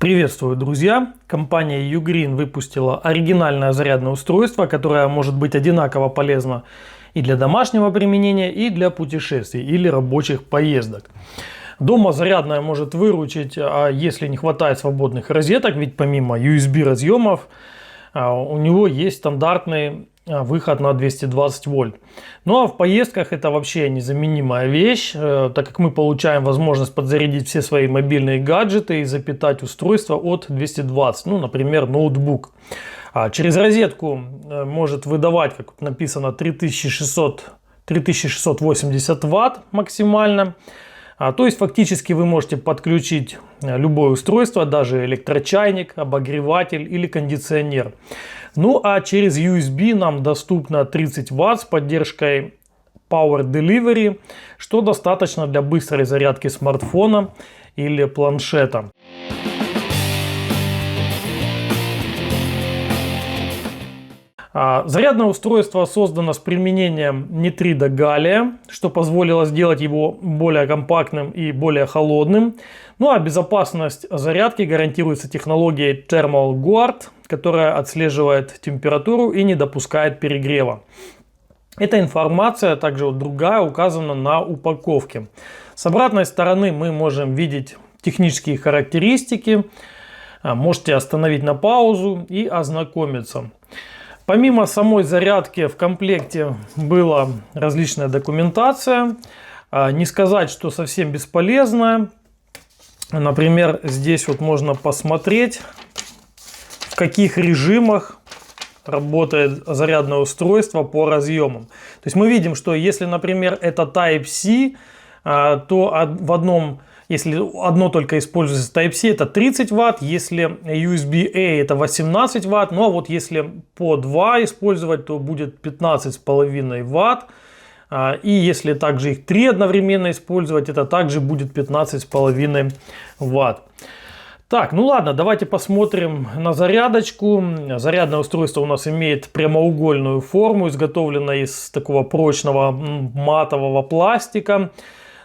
Приветствую, друзья! Компания Ugreen выпустила оригинальное зарядное устройство, которое может быть одинаково полезно и для домашнего применения, и для путешествий или рабочих поездок. Дома зарядное может выручить, если не хватает свободных розеток, ведь помимо USB разъемов у него есть стандартный выход на 220 вольт. Ну а в поездках это вообще незаменимая вещь, так как мы получаем возможность подзарядить все свои мобильные гаджеты и запитать устройство от 220, ну, например, ноутбук. Через розетку может выдавать, как написано, 3680 ватт максимально. То есть фактически вы можете подключить любое устройство, даже электрочайник, обогреватель или кондиционер. Ну а через USB нам доступно 30 Вт с поддержкой Power Delivery, что достаточно для быстрой зарядки смартфона или планшета. Зарядное устройство создано с применением нитрида галлия, что позволило сделать его более компактным и более холодным. Ну а безопасность зарядки гарантируется технологией Thermal Guard, которая отслеживает температуру и не допускает перегрева. Эта информация, также другая, указана на упаковке. С обратной стороны мы можем видеть технические характеристики. Можете остановить на паузу и ознакомиться. Помимо самой зарядки в комплекте была различная документация. Не сказать, что совсем бесполезная. Например, здесь вот можно посмотреть, в каких режимах работает зарядное устройство по разъемам. То есть мы видим, что если, например, это Type-C, то если одно только используется Type-C, это 30 Вт, если USB-A это 18 Вт, ну а вот если по 2 использовать, то будет 15,5 Вт. И если также их 3 одновременно использовать, это также будет 15,5 Вт. Так, ну ладно, давайте посмотрим на зарядочку. Зарядное устройство у нас имеет прямоугольную форму, изготовленное из такого прочного матового пластика.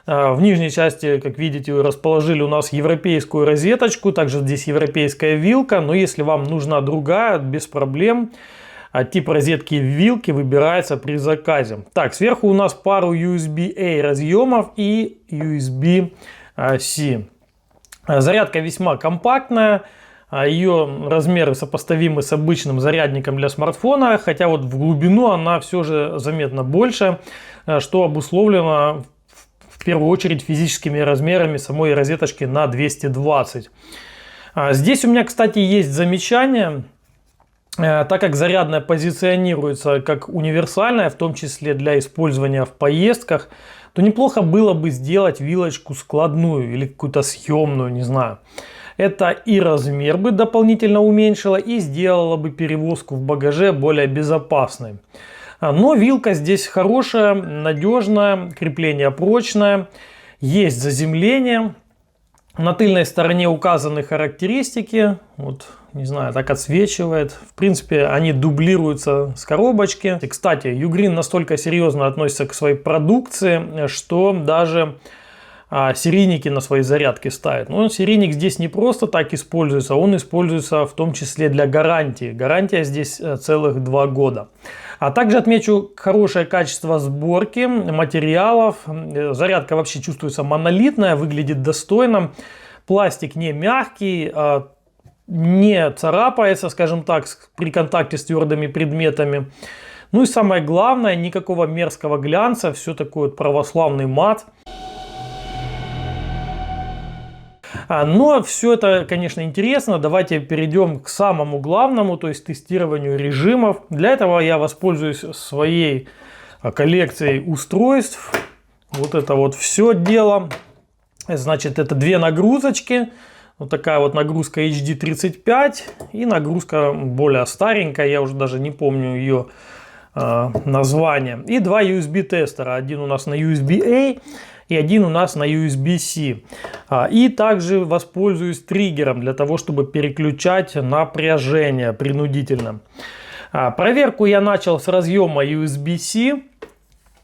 В нижней части, как видите, расположили у нас европейскую розеточку, также здесь европейская вилка, но если вам нужна другая, без проблем. Тип розетки вилки выбирается при заказе. Так, сверху у нас пару USB-A разъемов и USB-C. Зарядка весьма компактная, ее размеры сопоставимы с обычным зарядником для смартфона, хотя вот в глубину она все же заметно больше, что обусловлено в первую очередь физическими размерами самой розеточки на 220. Здесь у меня, кстати, есть замечание. Так как зарядная позиционируется как универсальная, в том числе для использования в поездках, то неплохо было бы сделать вилочку складную или какую-то съемную, не знаю. Это и размер бы дополнительно уменьшило, и сделало бы перевозку в багаже более безопасной. Но вилка здесь хорошая, надежная, крепление прочное, есть заземление. На тыльной стороне указаны характеристики, вот, не знаю, так отсвечивает. В принципе, они дублируются с коробочки. И, кстати, Ugreen настолько серьезно относится к своей продукции, что даже серийники на своей зарядке ставит. Но серийник здесь не просто так используется, он используется в том числе для гарантии. Гарантия здесь целых 2 года. А также отмечу хорошее качество сборки материалов. Зарядка вообще чувствуется монолитная, выглядит достойно. Пластик не мягкий, не царапается, скажем так, при контакте с твердыми предметами. Ну и самое главное, никакого мерзкого глянца, все такой вот православный мат. Но все это, конечно, интересно. Давайте перейдем к самому главному, то есть тестированию режимов. Для этого я воспользуюсь своей коллекцией устройств. Вот это вот все дело. Значит, это 2 нагрузочки. Вот такая вот нагрузка HD35 и нагрузка более старенькая, я уже даже не помню ее название. И 2 USB тестера. Один у нас на USB-A и один у нас на USB-C. И также воспользуюсь триггером для того, чтобы переключать напряжение принудительно. Проверку я начал с разъема USB-C.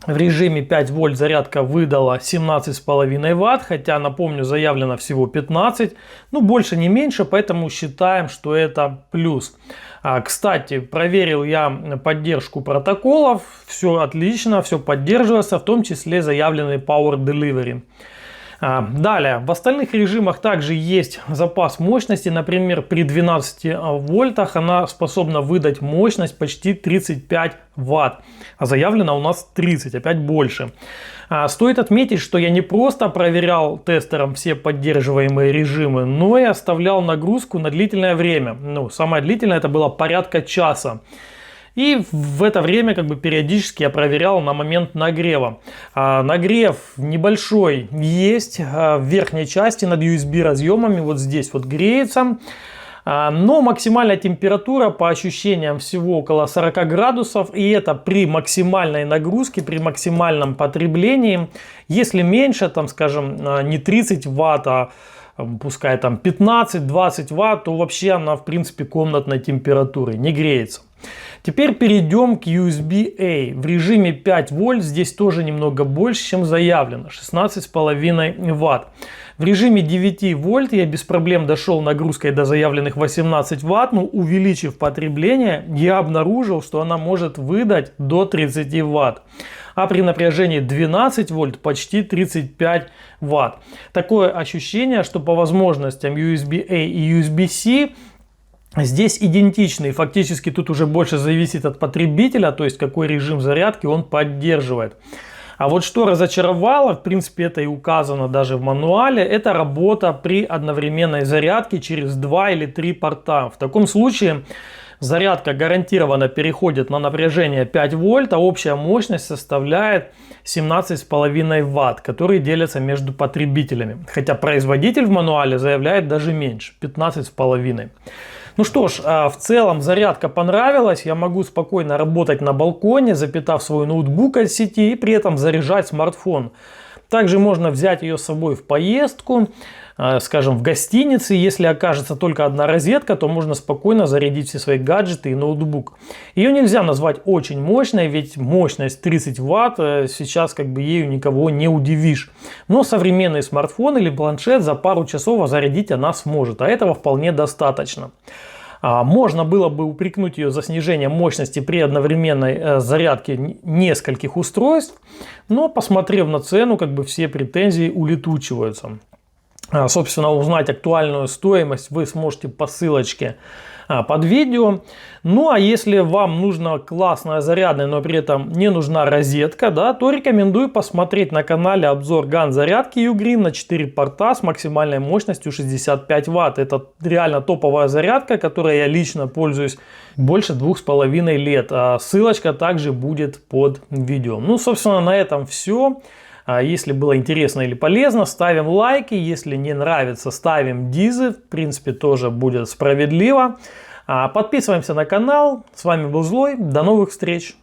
В режиме 5 вольт зарядка выдала 17,5 ватт, хотя, напомню, заявлено всего 15, ну больше не меньше, поэтому считаем, что это плюс. Кстати, проверил я поддержку протоколов, все отлично, все поддерживается, в том числе заявленный Power Delivery. Далее, в остальных режимах также есть запас мощности, например, при 12 вольтах она способна выдать мощность почти 35 ватт, а заявлено у нас 30, опять больше. Стоит отметить, что я не просто проверял тестером все поддерживаемые режимы, но и оставлял нагрузку на длительное время. Ну, самое длительное это было порядка часа. И в это время периодически я проверял на момент нагрева. Нагрев небольшой есть в верхней части над USB разъемами, вот здесь вот греется. Но максимальная температура по ощущениям всего около 40 градусов. И это при максимальной нагрузке, при максимальном потреблении. Если меньше, там, скажем, не 30 ватт, а пускай там 15-20 ватт, то вообще она в принципе комнатной температуры, не греется. Теперь перейдем к USB-A. В режиме 5 вольт здесь тоже немного больше, чем заявлено, 16,5 ватт. В режиме 9 вольт я без проблем дошел нагрузкой до заявленных 18 ватт, но увеличив потребление, я обнаружил, что она может выдать до 30 ватт. А при напряжении 12 вольт почти 35 ватт. Такое ощущение, что по возможностям USB-A и USB-C здесь идентичны. Фактически тут уже больше зависит от потребителя, то есть какой режим зарядки он поддерживает. А вот что разочаровало, в принципе это и указано даже в мануале, это работа при одновременной зарядке через 2 или 3 порта. В таком случае зарядка гарантированно переходит на напряжение 5 вольт, а общая мощность составляет 17,5 ватт, которые делятся между потребителями. Хотя производитель в мануале заявляет даже меньше, 15,5. Ну что ж, в целом зарядка понравилась, я могу спокойно работать на балконе, запитав свой ноутбук от сети и при этом заряжать смартфон. Также можно взять ее с собой в поездку, скажем, в гостинице. Если окажется только одна розетка, то можно спокойно зарядить все свои гаджеты и ноутбук. Ее нельзя назвать очень мощной, ведь мощность 30 ватт сейчас ею никого не удивишь. Но современный смартфон или планшет за пару часов зарядить она сможет, а этого вполне достаточно. Можно было бы упрекнуть ее за снижение мощности при одновременной зарядке нескольких устройств, но посмотрев на цену, все претензии улетучиваются. Собственно, узнать актуальную стоимость вы сможете по ссылочке под видео. Ну а если вам нужна классная зарядная, но при этом не нужна розетка, то рекомендую посмотреть на канале обзор GAN зарядки Ugreen на 4 порта с максимальной мощностью 65 ватт. Это реально топовая зарядка, которой я лично пользуюсь больше 2,5 лет. Ссылочка также будет под видео. Ну, собственно, на этом все. Если было интересно или полезно, ставим лайки. Если не нравится, ставим дизы. В принципе, тоже будет справедливо. Подписываемся на канал. С вами был Злой. До новых встреч.